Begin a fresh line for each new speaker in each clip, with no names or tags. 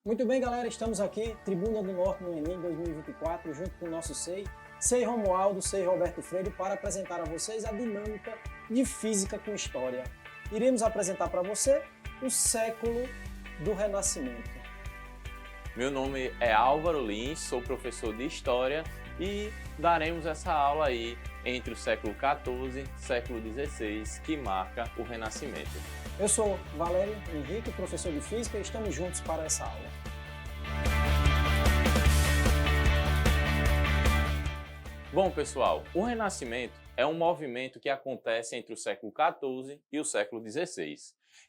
Muito bem, galera, estamos aqui, Tribuna do Norte no Enem 2024, junto com o nosso SEI Romualdo, SEI Roberto Freire, para apresentar a vocês a dinâmica de Física com História. Iremos apresentar para você o século do Renascimento.
Meu nome é Álvaro Lins, sou professor de História e daremos essa aula aí entre o século XIV e século XVI, que marca o Renascimento.
Eu sou Valério Henrique, professor de Física, e estamos juntos para essa aula.
Bom, pessoal, o Renascimento é um movimento que acontece entre o século XIV e o século XVI.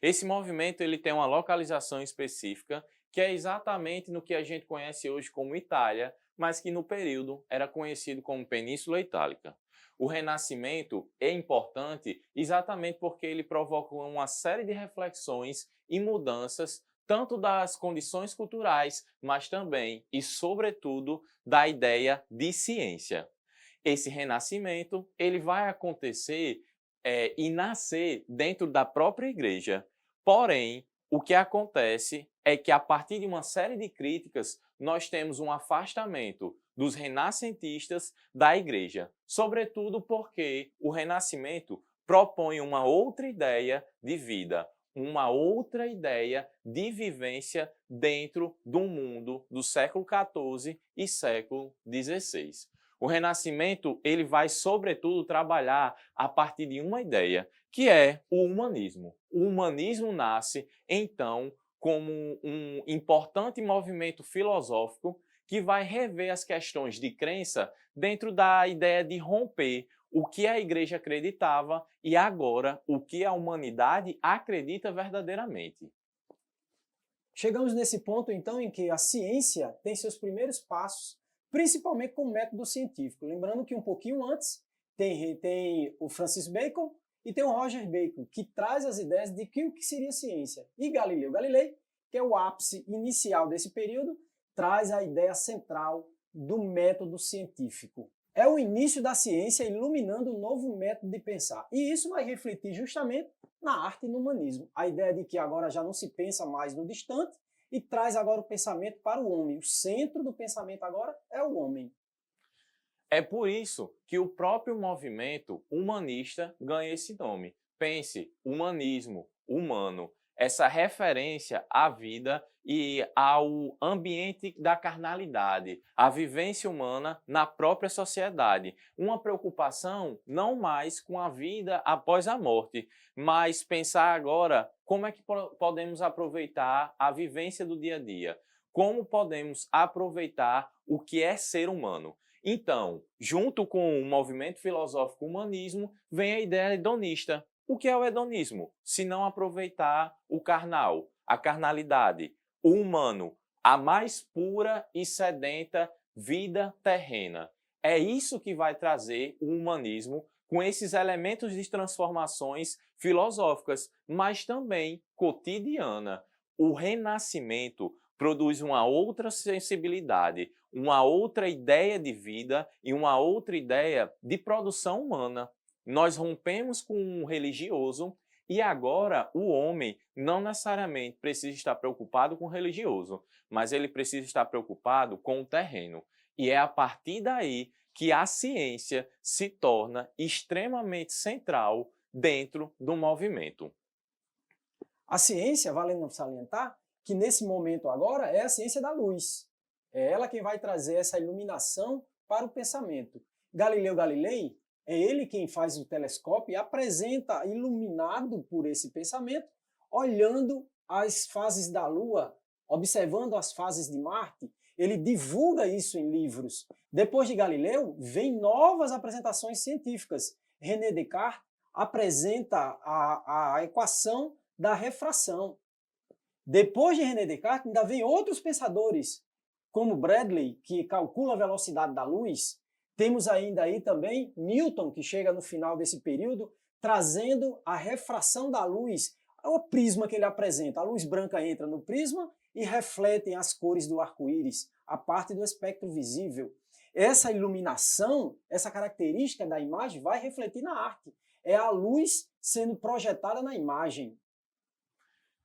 Esse movimento ele tem uma localização específica que é exatamente no que a gente conhece hoje como Itália, mas que no período era conhecido como Península Itálica. O Renascimento é importante exatamente porque ele provoca uma série de reflexões e mudanças tanto das condições culturais, mas também e sobretudo da ideia de ciência. Esse renascimento ele vai acontecer e nascer dentro da própria igreja. Porém, o que acontece é que a partir de uma série de críticas, nós temos um afastamento dos renascentistas da igreja, sobretudo porque o renascimento propõe uma outra ideia de vida, uma outra ideia de vivência dentro do mundo do século XIV e século XVI. O Renascimento ele vai, sobretudo, trabalhar a partir de uma ideia, que é o humanismo. O humanismo nasce, então, como um importante movimento filosófico que vai rever as questões de crença dentro da ideia de romper o que a igreja acreditava e agora o que a humanidade acredita verdadeiramente.
Chegamos nesse ponto, então, em que a ciência tem seus primeiros passos, principalmente com o método científico. Lembrando que um pouquinho antes tem o Francis Bacon e tem o Roger Bacon, que traz as ideias de que o que seria ciência. E Galileu Galilei, que é o ápice inicial desse período, traz a ideia central do método científico. É o início da ciência iluminando um novo método de pensar. E isso vai refletir justamente na arte e no humanismo. A ideia de que agora já não se pensa mais no distante e traz agora o pensamento para o homem. O centro do pensamento agora é o homem.
É por isso que o próprio movimento humanista ganha esse nome. Pense, humanismo, humano, essa referência à vida e ao ambiente da carnalidade, a vivência humana na própria sociedade. Uma preocupação não mais com a vida após a morte, mas pensar agora como é que podemos aproveitar a vivência do dia a dia, como podemos aproveitar o que é ser humano. Então, junto com o movimento filosófico humanismo, vem a ideia hedonista. O que é o hedonismo? Se não aproveitar o carnal, a carnalidade, o humano, a mais pura e sedenta vida terrena. É isso que vai trazer o humanismo com esses elementos de transformações filosóficas, mas também cotidiana. O Renascimento produz uma outra sensibilidade, uma outra ideia de vida e uma outra ideia de produção humana. Nós rompemos com o religioso e agora o homem não necessariamente precisa estar preocupado com o religioso, mas ele precisa estar preocupado com o terreno. E é a partir daí que a ciência se torna extremamente central dentro do movimento.
A ciência, valendo salientar, que nesse momento agora é a ciência da luz. É ela quem vai trazer essa iluminação para o pensamento. Galileu Galilei é ele quem faz o telescópio e apresenta, iluminado por esse pensamento, olhando as fases da Lua, observando as fases de Marte. Ele divulga isso em livros. Depois de Galileu, vem novas apresentações científicas. René Descartes apresenta a equação da refração. Depois de René Descartes, ainda vem outros pensadores, como Bradley, que calcula a velocidade da luz. Temos ainda aí também Newton, que chega no final desse período, trazendo a refração da luz, o prisma que ele apresenta. A luz branca entra no prisma e refletem as cores do arco-íris, a parte do espectro visível. Essa iluminação, essa característica da imagem vai refletir na arte. É a luz sendo projetada na imagem.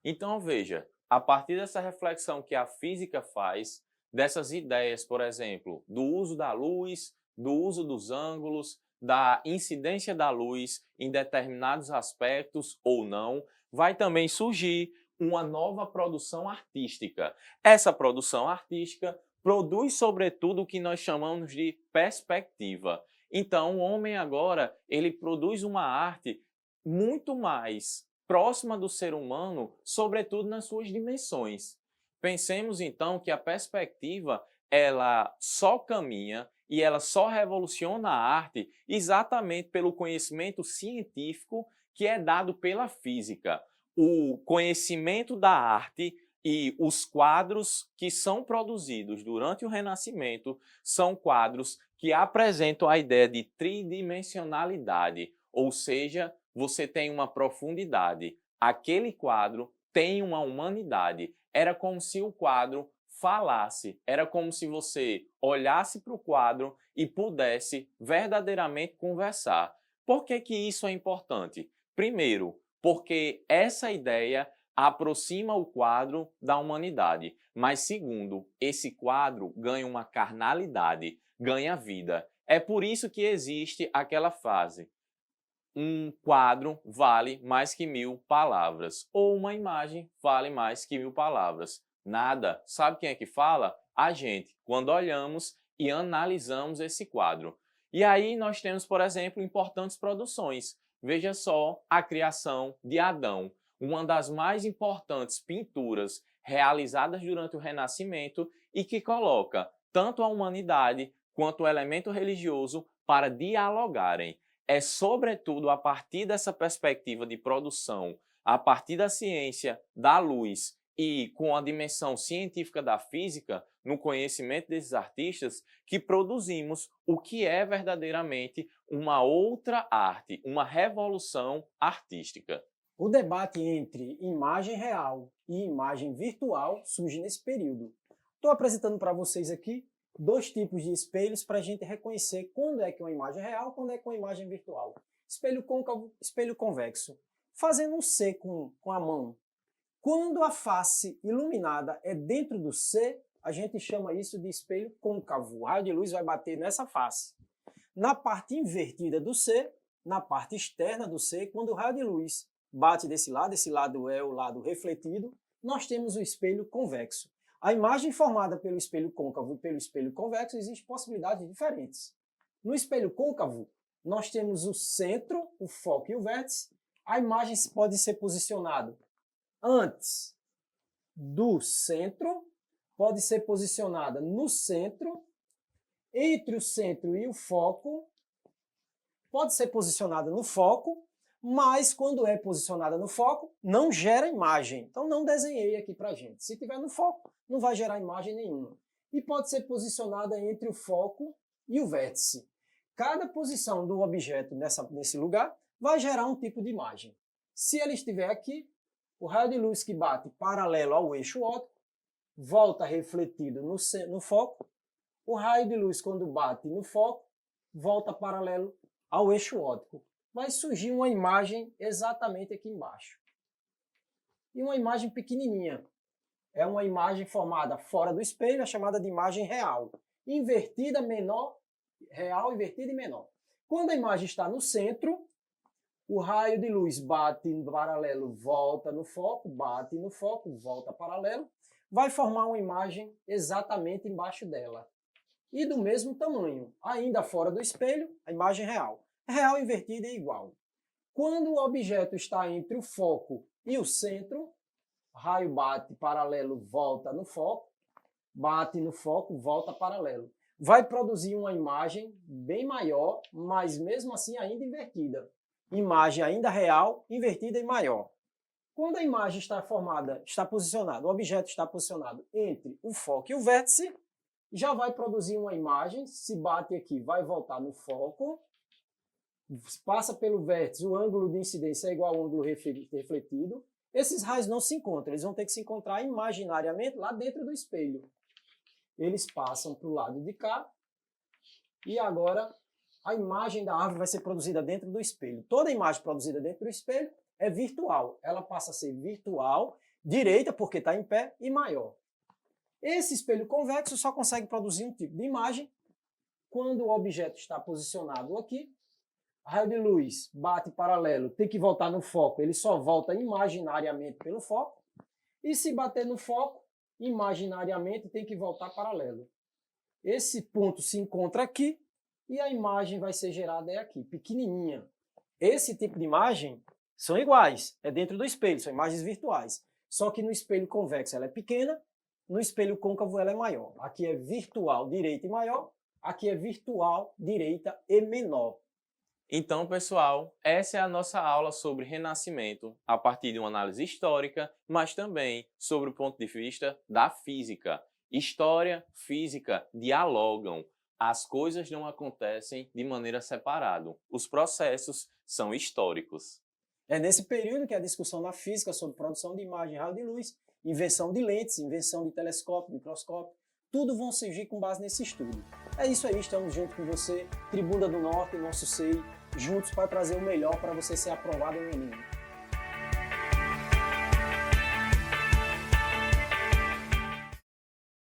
Então veja, a partir dessa reflexão que a física faz, dessas ideias, por exemplo, do uso da luz, do uso dos ângulos, da incidência da luz em determinados aspectos ou não, vai também surgir uma nova produção artística. Essa produção artística produz, sobretudo, o que nós chamamos de perspectiva. Então, o homem agora, ele produz uma arte muito mais próxima do ser humano, sobretudo nas suas dimensões. Pensemos então que a perspectiva, ela só caminha e ela só revoluciona a arte exatamente pelo conhecimento científico que é dado pela física. O conhecimento da arte e os quadros que são produzidos durante o Renascimento são quadros que apresentam a ideia de tridimensionalidade, ou seja, você tem uma profundidade. Aquele quadro tem uma humanidade. Era como se o quadro falasse, era como se você olhasse para o quadro e pudesse verdadeiramente conversar. Por que que isso é importante? Primeiro, porque essa ideia aproxima o quadro da humanidade. Mas segundo, esse quadro ganha uma carnalidade, ganha vida. É por isso que existe aquela frase: um quadro vale mais que 1000 palavras, ou uma imagem vale mais que 1000 palavras. Nada. Sabe quem é que fala? A gente, quando olhamos e analisamos esse quadro. E aí nós temos, por exemplo, importantes produções. Veja só a criação de Adão, uma das mais importantes pinturas realizadas durante o Renascimento e que coloca tanto a humanidade quanto o elemento religioso para dialogarem. É sobretudo a partir dessa perspectiva de produção, a partir da ciência, da luz e com a dimensão científica da física, no conhecimento desses artistas, que produzimos o que é verdadeiramente uma outra arte, uma revolução artística.
O debate entre imagem real e imagem virtual surge nesse período. Estou apresentando para vocês aqui 2 tipos de espelhos para a gente reconhecer quando é que uma imagem é real, quando é que uma imagem virtual. Espelho côncavo, espelho convexo. Fazendo um C com a mão. Quando a face iluminada é dentro do C, a gente chama isso de espelho côncavo. O raio de luz vai bater nessa face. Na parte invertida do C, na parte externa do C, quando o raio de luz bate desse lado, esse lado é o lado refletido, nós temos o espelho convexo. A imagem formada pelo espelho côncavo e pelo espelho convexo existem possibilidades diferentes. No espelho côncavo, nós temos o centro, o foco e o vértice. A imagem pode ser posicionada antes do centro, pode ser posicionada no centro, entre o centro e o foco, pode ser posicionada no foco, mas quando é posicionada no foco, não gera imagem. Então não desenhei aqui para a gente. Se tiver no foco, não vai gerar imagem nenhuma. E pode ser posicionada entre o foco e o vértice. Cada posição do objeto nesse lugar vai gerar um tipo de imagem. Se ele estiver aqui, o raio de luz que bate paralelo ao eixo óptico volta refletido no foco. O raio de luz, quando bate no foco, volta paralelo ao eixo óptico. Vai surgir uma imagem exatamente aqui embaixo. E uma imagem pequenininha. É uma imagem formada fora do espelho, é chamada de imagem real. Invertida, menor, real, invertida e menor. Quando a imagem está no centro, o raio de luz bate em paralelo, volta no foco, bate no foco, volta paralelo, vai formar uma imagem exatamente embaixo dela. E do mesmo tamanho, ainda fora do espelho, a imagem real. Real invertida é igual. Quando o objeto está entre o foco e o centro, raio bate paralelo, volta no foco, bate no foco, volta paralelo. Vai produzir uma imagem bem maior, mas mesmo assim ainda invertida. Imagem ainda real, invertida e maior. Quando a imagem está posicionada, o objeto está posicionado entre o foco e o vértice, já vai produzir uma imagem, se bate aqui, vai voltar no foco, passa pelo vértice, o ângulo de incidência é igual ao ângulo refletido. Esses raios não se encontram, eles vão ter que se encontrar imaginariamente lá dentro do espelho. Eles passam para o lado de cá e agora a imagem da árvore vai ser produzida dentro do espelho. Toda imagem produzida dentro do espelho é virtual. Ela passa a ser virtual direita, porque está em pé, e maior. Esse espelho convexo só consegue produzir um tipo de imagem quando o objeto está posicionado aqui, raio de luz bate paralelo, tem que voltar no foco, ele só volta imaginariamente pelo foco, e se bater no foco, imaginariamente tem que voltar paralelo. Esse ponto se encontra aqui e a imagem vai ser gerada aqui, pequenininha. Esse tipo de imagem são iguais, é dentro do espelho, são imagens virtuais. Só que no espelho convexo ela é pequena, no espelho côncavo ela é maior. Aqui é virtual direita e maior, aqui é virtual direita e menor.
Então, pessoal, essa é a nossa aula sobre renascimento, a partir de uma análise histórica, mas também sobre o ponto de vista da física. História, física dialogam. As coisas não acontecem de maneira separada. Os processos são históricos.
É nesse período que a discussão na física sobre produção de imagem e raio de luz, invenção de lentes, invenção de telescópio, microscópio, tudo vão surgir com base nesse estudo. É isso aí, estamos juntos com você, Tribuna do Norte, nosso SEI, juntos para trazer o melhor para você ser aprovado no Enem.